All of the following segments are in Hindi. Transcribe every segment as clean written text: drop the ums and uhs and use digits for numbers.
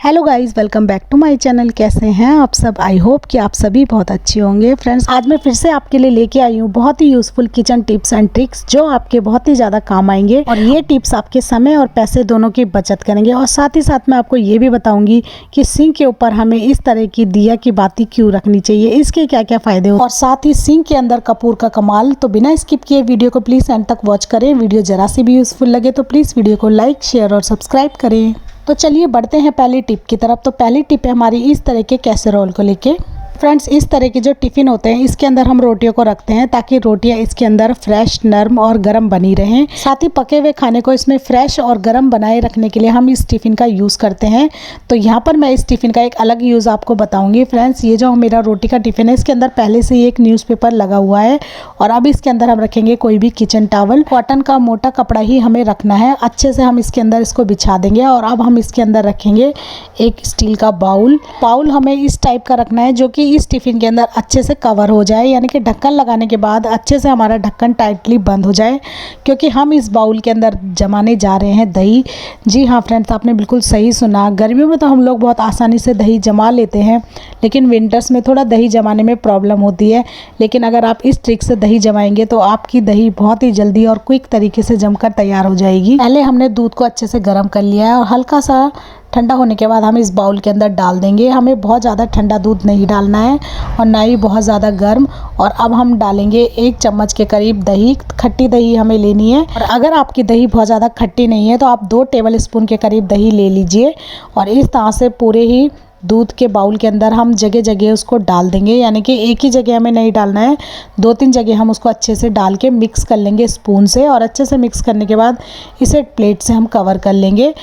Hello guys, welcome back to my channel. कैसे हैं आप सब? आई होप कि आप सभी बहुत अच्छे होंगे। फ्रेंड्स, आज मैं फिर से आपके लिए लेके आई हूँ बहुत ही useful kitchen tips and tricks जो आपके बहुत ही ज़्यादा काम आएंगे। और ये टिप्स आपके समय और पैसे दोनों की बचत करेंगे। और साथ ही साथ मैं आपको ये भी बताऊंगी कि सिंक के ऊपर हमें इस तरह की दिया की बाती क्यों रखनी चाहिए, इसके क्या क्या फ़ायदे हो, और साथ ही सिंक के अंदर कपूर का कमाल। तो बिना स्किप किए वीडियो को प्लीज़ एंड तक वॉच करें। वीडियो जरा सी भी यूज़फुल लगे तो प्लीज़ वीडियो को लाइक, शेयर और सब्सक्राइब करें। तो चलिए बढ़ते हैं पहली टिप की तरफ। तो पहली टिप है हमारी इस तरह के कैसेरोल को लेके। फ्रेंड्स, इस तरह के जो टिफ़िन होते हैं इसके अंदर हम रोटियों को रखते हैं ताकि रोटियां इसके अंदर फ्रेश, नरम और गर्म बनी रहें। साथ ही पके हुए खाने को इसमें फ्रेश और गर्म बनाए रखने के लिए हम इस टिफ़िन का यूज़ करते हैं। तो यहाँ पर मैं इस टिफ़िन का एक अलग यूज़ आपको बताऊंगी। फ्रेंड्स, ये जो मेरा रोटी का टिफ़िन है इसके अंदर पहले से ही एक न्यूज़पेपर लगा हुआ है। और अब इसके अंदर हम रखेंगे कोई भी किचन टॉवल, कॉटन का मोटा कपड़ा ही हमें रखना है। अच्छे से हम इसके अंदर इसको बिछा देंगे। और अब हम इसके अंदर रखेंगे एक स्टील का बाउल हमें इस टाइप का रखना है जो कि इस टिफ़िन के अंदर अच्छे से कवर हो जाए, यानी कि ढक्कन लगाने के बाद अच्छे से हमारा ढक्कन टाइटली बंद हो जाए, क्योंकि हम इस बाउल के अंदर जमाने जा रहे हैं दही। जी हाँ फ्रेंड्स, आपने बिल्कुल सही सुना। गर्मियों में तो हम लोग बहुत आसानी से दही जमा लेते हैं, लेकिन विंटर्स में थोड़ा दही जमाने में प्रॉब्लम होती है। लेकिन अगर आप इस ट्रिक से दही जमाएंगे तो आपकी दही बहुत ही जल्दी और क्विक तरीके से जमकर तैयार हो जाएगी। पहले हमने दूध को अच्छे से गर्म कर लिया है और हल्का सा ठंडा होने के बाद हम इस बाउल के अंदर डाल देंगे। हमें बहुत ज़्यादा ठंडा दूध नहीं डालना है और ना ही बहुत ज़्यादा गर्म। और अब हम डालेंगे 1 चम्मच के करीब दही। खट्टी दही हमें लेनी है। और अगर आपकी दही बहुत ज़्यादा खट्टी नहीं है तो आप 2 टेबल स्पून के करीब दही ले लीजिए। और इस तरह से पूरे ही दूध के बाउल के अंदर हम जगह जगह उसको डाल देंगे, यानी कि एक ही जगह हमें नहीं डालना है, 2-3 जगह हम उसको अच्छे से डाल के मिक्स कर लेंगे स्पून से। और अच्छे से मिक्स करने के बाद इसे प्लेट से हम कवर कर लेंगे।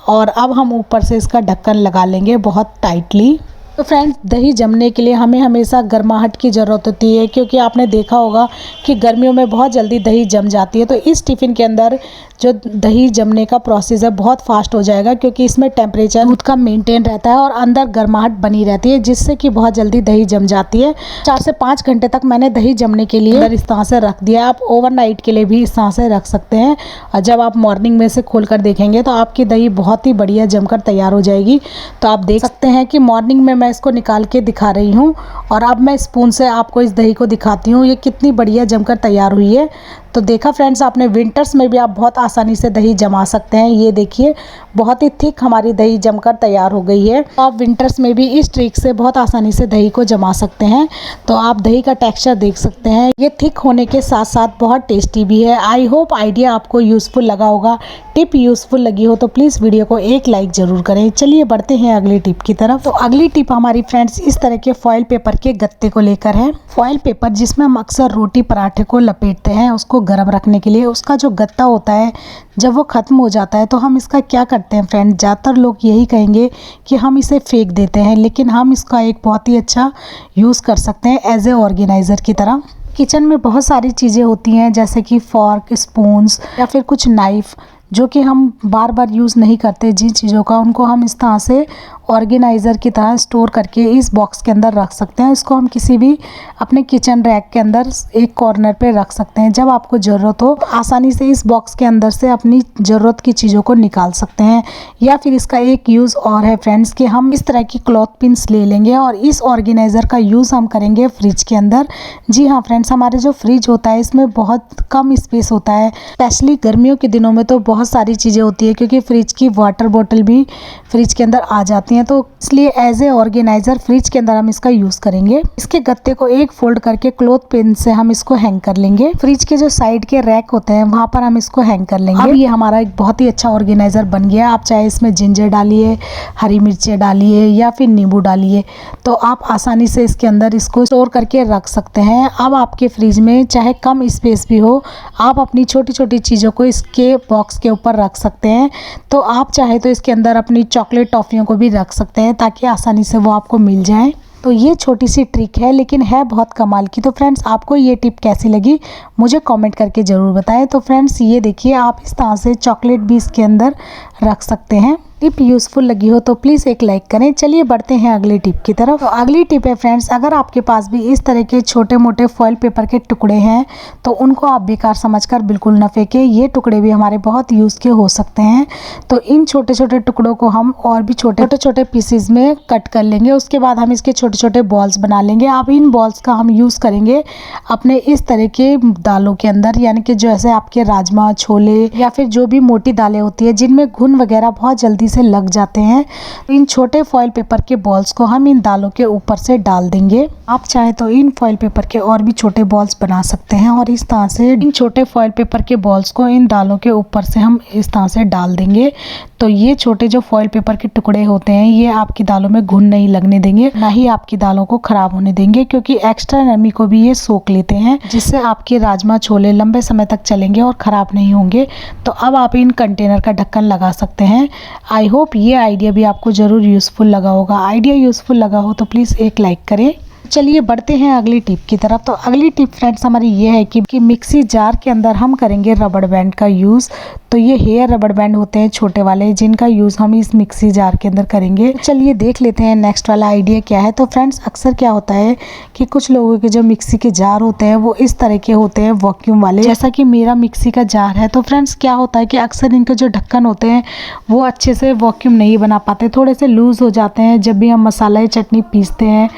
और अब हम ऊपर से इसका ढक्कन लगा लेंगे बहुत टाइटली। तो फ्रेंड्स, दही जमने के लिए हमें हमेशा गर्माहट की ज़रूरत होती है, क्योंकि आपने देखा होगा कि गर्मियों में बहुत जल्दी दही जम जाती है। तो इस टिफ़िन के अंदर जो दही जमने का प्रोसेस है बहुत फास्ट हो जाएगा, क्योंकि इसमें टेम्परेचर दूध का मेंटेन रहता है और अंदर गर्माहट बनी रहती है, जिससे कि बहुत जल्दी दही जम जाती है। 4 से 5 घंटे तक मैंने दही जमने के लिए इस तरह से रख दिया। आप ओवरनाइट के लिए भी इस तरह से रख सकते हैं। और जब आप मॉर्निंग में से खोल कर देखेंगे तो आपकी दही बहुत ही बढ़िया जमकर तैयार हो जाएगी। तो आप देख सकते हैं कि मॉर्निंग में मैं इसको निकाल के दिखा रही हूँ और अब मैं स्पून से आपको इस दही को दिखाती हूँ ये कितनी बढ़िया जमकर तैयार हुई है। तो देखा फ्रेंड्स, आपने विंटर्स में भी आप बहुत आसानी से दही जमा सकते हैं। ये देखिए, बहुत ही थिक हमारी दही जमकर तैयार हो गई है। तो आप विंटर्स में भी इस ट्रिक से बहुत आसानी से दही को जमा सकते हैं। तो आप दही का टेक्सचर देख सकते हैं, ये थिक होने के साथ साथ बहुत टेस्टी भी है। आई होप आइडिया आपको यूज़फुल लगा होगा। टिप यूज़फुल लगी हो तो प्लीज़ वीडियो को एक लाइक ज़रूर करें। चलिए बढ़ते हैं अगली टिप की तरफ। तो अगली टिप हमारी फ्रेंड्स इस तरह के फॉइल पेपर के गत्ते को लेकर है। फॉइल पेपर जिसमें हम अक्सर रोटी पराठे को लपेटते हैं उसको गर्म रखने के लिए, उसका जो गत्ता होता है जब वो ख़त्म हो जाता है तो हम इसका क्या करते हैं फ्रेंड, ज़्यादातर लोग यही कहेंगे कि हम इसे फेंक देते हैं, लेकिन हम इसका एक बहुत ही अच्छा यूज़ कर सकते हैं एज ए ऑर्गेनाइज़र की तरह। किचन में बहुत सारी चीज़ें होती हैं जैसे कि फॉर्क, स्पून्स या फिर कुछ नाइफ़ जो कि हम बार बार यूज़ नहीं करते, जिन चीज़ों का उनको हम इस तरह से ऑर्गेनाइज़र की तरह स्टोर करके इस बॉक्स के अंदर रख सकते हैं। इसको हम किसी भी अपने किचन रैक के अंदर एक कॉर्नर पे रख सकते हैं। जब आपको ज़रूरत हो आसानी से इस बॉक्स के अंदर से अपनी ज़रूरत की चीज़ों को निकाल सकते हैं। या फिर इसका एक यूज़ और है फ्रेंड्स कि हम इस तरह की क्लॉथ पिन्स ले लेंगे और इस ऑर्गेनाइज़र का यूज़ हम करेंगे फ्रिज के अंदर। जी हाँ फ्रेंड्स, हमारे जो फ्रिज होता है इसमें बहुत कम स्पेस होता है, स्पेशली गर्मियों के दिनों में तो बहुत सारी चीज़ें होती है, क्योंकि फ्रिज की वाटर बोतल भी फ्रिज के अंदर आ जाती हैं। तो इसलिए एज ए ऑर्गेनाइज़र फ्रिज के अंदर हम इसका यूज़ करेंगे। इसके गत्ते को एक फोल्ड करके क्लॉथ पिन से हम इसको हैंग कर लेंगे। फ्रिज के जो साइड के रैक होते हैं वहाँ पर हम इसको हैंग कर लेंगे। अब ये हमारा एक बहुत ही अच्छा ऑर्गेनाइज़र बन गया। आप चाहे इसमें जिंजर डालिए, हरी मिर्चें डालिए या फिर नींबू डालिए, तो आप आसानी से इसके अंदर इसको स्टोर करके रख सकते हैं। अब आपके फ्रिज में चाहे कम स्पेस भी हो, आप अपनी छोटी छोटी चीज़ों को इसके बॉक्स के ऊपर रख सकते हैं। तो आप चाहे तो इसके अंदर अपनी चॉकलेट टॉफ़ियों को भी रख सकते हैं ताकि आसानी से वो आपको मिल जाए। तो ये छोटी सी ट्रिक है लेकिन है बहुत कमाल की। तो फ्रेंड्स, आपको ये टिप कैसी लगी मुझे कमेंट करके ज़रूर बताएं। तो फ्रेंड्स, ये देखिए, आप इस तरह से चॉकलेट भी इसके अंदर रख सकते हैं। टिप यूज़फुल लगी हो तो प्लीज़ एक लाइक करें। चलिए बढ़ते हैं अगली टिप की तरफ। तो अगली टिप है फ्रेंड्स, अगर आपके पास भी इस तरह के छोटे मोटे फॉइल पेपर के टुकड़े हैं तो उनको आप बेकार समझकर बिल्कुल न फेंकें। ये टुकड़े भी हमारे बहुत यूज़ के हो सकते हैं। तो इन छोटे छोटे टुकड़ों को हम और भी छोटे छोटे पीसेज में कट कर लेंगे। उसके बाद हम इसके छोटे छोटे बॉल्स बना लेंगे। अब इन बॉल्स का हम यूज़ करेंगे अपने इस तरह के दालों के अंदर, यानी कि जैसे आपके राजमा, छोले या फिर जो भी मोटी दालें होती है जिनमें घुन वगैरह बहुत जल्दी से लग जाते हैं। इन छोटे फॉइल पेपर के बॉल्स को हम इन दालों के ऊपर से डाल देंगे। आप चाहे तो इन फॉइल पेपर के और भी छोटे बॉल्स बना सकते हैं और इस तरह से इन छोटे फॉइल पेपर के बॉल्स को इन दालों के ऊपर से हम इस तरह से डाल देंगे। तो ये छोटे जो फॉइल पेपर के टुकड़े होते हैं ये आपकी दालों में घुन नहीं लगने देंगे, ना ही आपकी दालों को खराब होने देंगे, क्योंकि एक्स्ट्रा नमी को भी ये सोख लेते हैं, जिससे आपके राजमा छोले लंबे समय तक चलेंगे और खराब नहीं होंगे। तो अब आप इन कंटेनर का ढक्कन लगा सकते हैं। आई होप ये आइडिया भी आपको ज़रूर यूज़फुल लगा होगा। आइडिया यूज़फुल लगा हो तो प्लीज़ एक लाइक करें। चलिए बढ़ते हैं अगली टिप की तरफ। तो अगली टिप फ्रेंड्स हमारी ये है कि मिक्सी जार के अंदर हम करेंगे रबड़ बैंड का यूज़। तो ये हेयर रबड़ बैंड होते हैं छोटे वाले, जिनका यूज़ हम इस मिक्सी जार के अंदर करेंगे। चलिए देख लेते हैं नेक्स्ट वाला आइडिया क्या है। तो फ्रेंड्स अक्सर क्या होता है कि कुछ लोगों के जो मिक्सी के जार होते हैं वो इस तरह के होते हैं वॉक्यूम वाले, जैसा कि मेरा मिक्सी का जार है। तो फ्रेंड्स क्या होता है कि अक्सर इनके जो ढक्कन होते हैं वो अच्छे से वॉक्यूम नहीं बना पाते, थोड़े से लूज़ हो जाते हैं। जब भी हम मसाला या चटनी पीसते हैं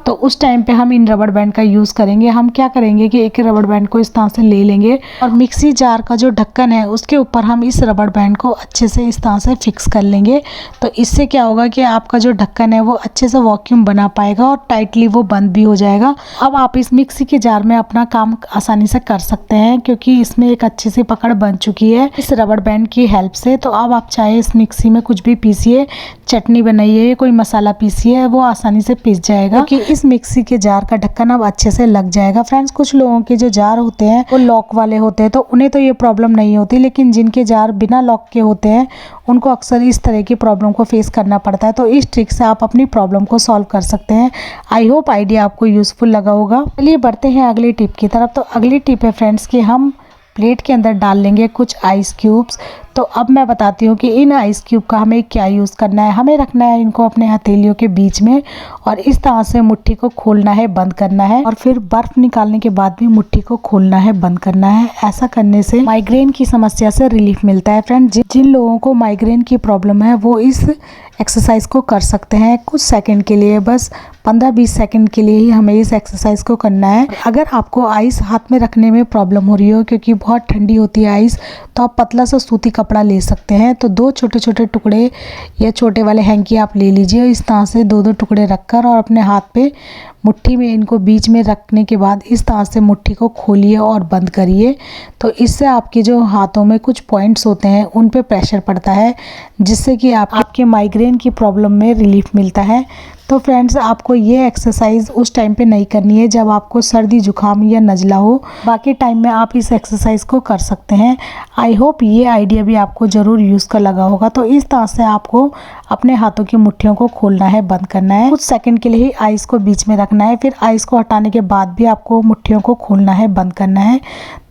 तो उस टाइम पे हम इन रबड़ बैंड का यूज़ करेंगे। हम क्या करेंगे कि एक रबड़ बैंड को इस तरह से ले लेंगे और मिक्सी जार का जो ढक्कन है उसके ऊपर हम इस रबड़ बैंड को अच्छे से इस तरह से फिक्स कर लेंगे। तो इससे क्या होगा कि आपका जो ढक्कन है वो अच्छे से वॉक्यूम बना पाएगा और टाइटली वो बंद भी हो जाएगा। अब आप इस मिक्सी के जार में अपना काम आसानी से कर सकते हैं, क्योंकि इसमें एक अच्छी सी पकड़ बन चुकी है इस रबड़ बैंड की हेल्प से। तो अब आप चाहे इस मिक्सी में कुछ भी पीसिए, चटनी बनाइए, कोई मसाला पीसिए, वो आसानी से पिस जाएगा, क्योंकि इस मिक्सी के जार का ढक्कन अब अच्छे से लग जाएगा। फ्रेंड्स कुछ लोगों के जो जार होते हैं वो लॉक वाले होते हैं तो उन्हें तो ये प्रॉब्लम नहीं होती, लेकिन जिनके जार बिना लॉक के होते हैं उनको अक्सर इस तरह की प्रॉब्लम को फेस करना पड़ता है। तो इस ट्रिक से आप अपनी प्रॉब्लम को सॉल्व कर सकते हैं। आई होप आइडिया आपको यूज़फुल लगा होगा। चलिए बढ़ते हैं अगली टिप की तरफ। तो अगली टिप है फ्रेंड्स कि हम प्लेट के अंदर डाल लेंगे कुछ आइस क्यूब्स। तो अब मैं बताती हूँ कि इन आइस क्यूब का हमें क्या यूज़ करना है। हमें रखना है इनको अपने हथेलियों के बीच में और इस तरह से मुट्ठी को खोलना है, बंद करना है, और फिर बर्फ निकालने के बाद भी मुट्ठी को खोलना है, बंद करना है। ऐसा करने से माइग्रेन की समस्या से रिलीफ मिलता है। फ्रेंड जिन लोगों को माइग्रेन की प्रॉब्लम है वो इस एक्सरसाइज को कर सकते हैं कुछ सेकंड के लिए, बस 15-20 सेकंड के लिए ही हमें इस एक्सरसाइज को करना है। अगर आपको आइस हाथ में रखने में प्रॉब्लम हो रही हो क्योंकि बहुत ठंडी होती है आइस, तो आप पतला सा सूती कपड़ा ले सकते हैं। तो 2 छोटे छोटे टुकड़े या छोटे वाले हैंकी आप ले लीजिए, इस तरह से 2-2 टुकड़े रखकर, और अपने हाथ पे मुट्ठी में इनको बीच में रखने के बाद इस तरह से मुट्ठी को खोलिए और बंद करिए। तो इससे आपके जो हाथों में कुछ पॉइंट्स होते हैं उन पे प्रेशर पड़ता है, जिससे कि आपके माइग्रेन की प्रॉब्लम में रिलीफ मिलता है। तो फ्रेंड्स आपको ये एक्सरसाइज उस टाइम पे नहीं करनी है जब आपको सर्दी जुकाम या नज़ला हो, बाकी टाइम में आप इस एक्सरसाइज को कर सकते हैं। आई होप ये आइडिया भी आपको ज़रूर यूज़ का लगा होगा। तो इस तरह से आपको अपने हाथों की मुट्ठियों को खोलना है, बंद करना है, कुछ सेकंड के लिए ही आइस को बीच में रखना है, फिर आइस को हटाने के बाद भी आपको मुट्ठियों को खोलना है, बंद करना है।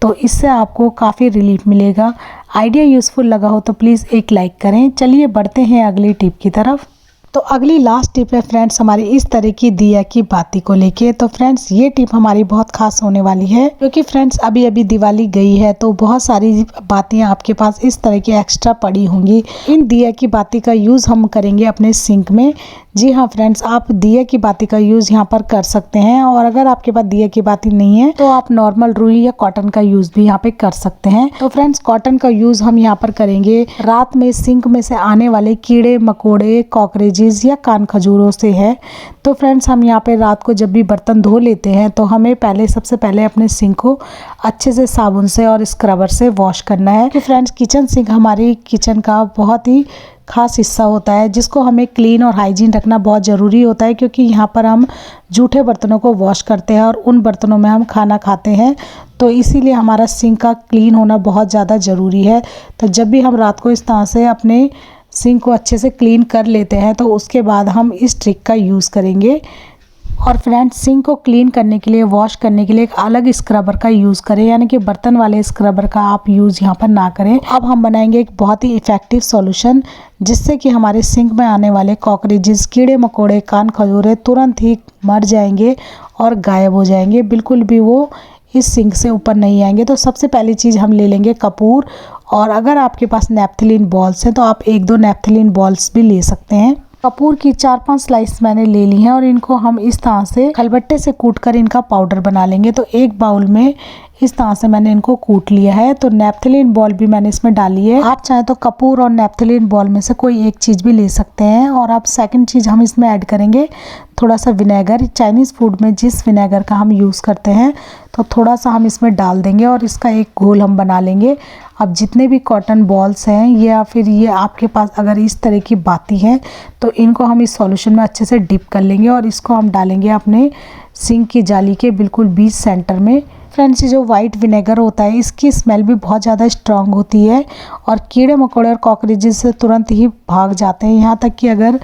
तो इससे आपको काफ़ी रिलीफ मिलेगा। आइडिया यूज़फुल लगा हो तो प्लीज़ एक लाइक करें। चलिए बढ़ते हैं अगली टिप की तरफ। तो अगली लास्ट टिप है फ्रेंड्स हमारी इस तरह की दिया की बाती को लेके। तो फ्रेंड्स ये टिप हमारी बहुत खास होने वाली है, क्योंकि फ्रेंड्स अभी अभी दिवाली गई है तो बहुत सारी बातियां आपके पास इस तरह की एक्स्ट्रा पड़ी होंगी। इन दिया की बाती का यूज़ हम करेंगे अपने सिंक में। जी हाँ फ्रेंड्स, आप दिया की बाती का यूज़ यहाँ पर कर सकते हैं, और अगर आपके पास दिया की बाती नहीं है तो आप नॉर्मल रुई या कॉटन का यूज़ भी यहाँ पे कर सकते हैं। तो फ्रेंड्स कॉटन का यूज़ हम यहाँ पर करेंगे रात में सिंक में से आने वाले कीड़े मकोड़े, कॉकरोचेस या कान खजूरों से है। तो फ्रेंड्स हम यहाँ पे रात को जब भी बर्तन धो लेते हैं तो हमें सबसे पहले अपने सिंक को अच्छे से साबुन से और स्क्रबर से वॉश करना है। कि फ्रेंड्स किचन सिंक हमारी किचन का बहुत ही खास हिस्सा होता है, जिसको हमें क्लीन और हाइजीन रखना बहुत ज़रूरी होता है, क्योंकि यहाँ पर हम जूठे बर्तनों को वॉश करते हैं और उन बर्तनों में हम खाना खाते हैं। तो इसीलिए हमारा सिंक का क्लीन होना बहुत ज़्यादा ज़रूरी है। तो जब भी हम रात को इस तरह से अपने सिंक को अच्छे से क्लीन कर लेते हैं तो उसके बाद हम इस ट्रिक का यूज़ करेंगे और फ्रेंड्स सिंक को क्लीन करने के लिए, वॉश करने के लिए एक अलग स्क्रबर का यूज़ करें, यानी कि बर्तन वाले स्क्रबर का आप यूज़ यहाँ पर ना करें। अब हम बनाएंगे एक बहुत ही इफ़ेक्टिव सॉल्यूशन, जिससे कि हमारे सिंक में आने वाले कॉकरोचेस, कीड़े मकोड़े, कान खजूरे तुरंत ही मर जाएंगे और गायब हो जाएंगे, बिल्कुल भी वो इस सिंक से ऊपर नहीं आएंगे। तो सबसे पहली चीज़ हम ले लेंगे कपूर, और अगर आपके पास नैप्थलीन बॉल्स हैं तो आप 1-2 नैप्थलीन बॉल्स भी ले सकते हैं। कपूर की 4-5 स्लाइस मैंने ले ली हैं और इनको हम इस तरह से खलबट्टे से कूटकर इनका पाउडर बना लेंगे। तो एक बाउल में इस तरह से मैंने इनको कूट लिया है। तो नैप्थलीन बॉल भी मैंने इसमें डाली है। आप चाहें तो कपूर और नैप्थलीन बॉल में से कोई एक चीज़ भी ले सकते हैं। और अब सेकंड चीज़ हम इसमें ऐड करेंगे थोड़ा सा विनेगर। चाइनीज़ फूड में जिस विनेगर का हम यूज़ करते हैं तो थोड़ा सा हम इसमें डाल देंगे और इसका एक घोल हम बना लेंगे। अब जितने भी कॉटन बॉल्स हैं या फिर ये आपके पास अगर इस तरह की बाती हैं तो इनको हम इस सॉल्यूशन में अच्छे से डिप कर लेंगे और इसको हम डालेंगे अपने सिंक की जाली के बिल्कुल बीच सेंटर में। फ्रेंड्स, ये जो वाइट विनेगर होता है इसकी स्मेल भी बहुत ज़्यादा स्ट्रांग होती है और कीड़े मकोड़े और कॉकरोचेस से तुरंत ही भाग जाते हैं। यहाँ तक कि अगर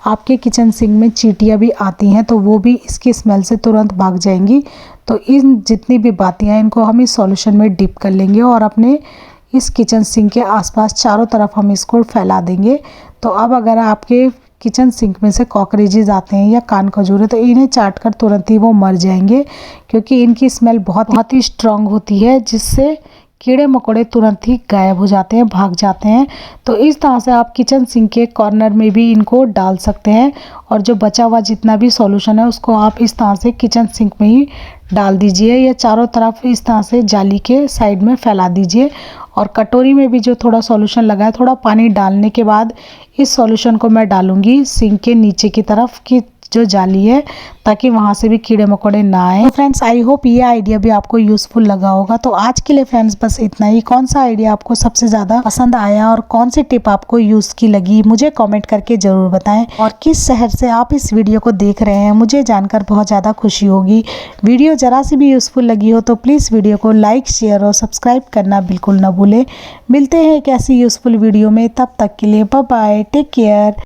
आपके किचन सिंक में चींटियाँ भी आती हैं तो वो भी इसकी स्मेल से तुरंत भाग जाएंगी। तो इन जितनी भी बातियाँ इनको हम इस सॉल्यूशन में डिप कर लेंगे और अपने इस किचन सिंक के आसपास चारों तरफ हम इसको फैला देंगे। तो अब अगर आपके किचन सिंक में से कॉकरोचेस आते हैं या कान खजूरे तो इन्हें चाट कर तुरंत ही वो मर जाएंगे, क्योंकि इनकी स्मेल बहुत ही स्ट्रांग होती है, जिससे कीड़े मकोड़े तुरंत ही गायब हो जाते हैं, भाग जाते हैं। तो इस तरह से आप किचन सिंक के कॉर्नर में भी इनको डाल सकते हैं और जो बचा हुआ जितना भी सॉल्यूशन है उसको आप इस तरह से किचन सिंक में ही डाल दीजिए या चारों तरफ इस तरह से जाली के साइड में फैला दीजिए। और कटोरी में भी जो थोड़ा सॉल्यूशन लगा है, थोड़ा पानी डालने के बाद इस सॉल्यूशन को मैं डालूंगी सिंक के नीचे की तरफ की जो जाली है, ताकि वहाँ से भी कीड़े मकोड़े ना आए। तो फ्रेंड्स, आई होप ये आइडिया भी आपको यूज़फुल लगा होगा। तो आज के लिए फ्रेंड्स बस इतना ही। कौन सा आइडिया आपको सबसे ज़्यादा पसंद आया और कौन सी टिप आपको यूज़ की लगी, मुझे कमेंट करके ज़रूर बताएं। और किस शहर से आप इस वीडियो को देख रहे हैं, मुझे जानकर बहुत ज़्यादा खुशी होगी। वीडियो ज़रा सी भी यूज़फुल लगी हो तो प्लीज़ वीडियो को लाइक, शेयर और सब्सक्राइब करना बिल्कुल ना भूलें। मिलते हैं एक ऐसी यूज़फुल वीडियो में, तब तक के लिए बाय बाय, टेक केयर।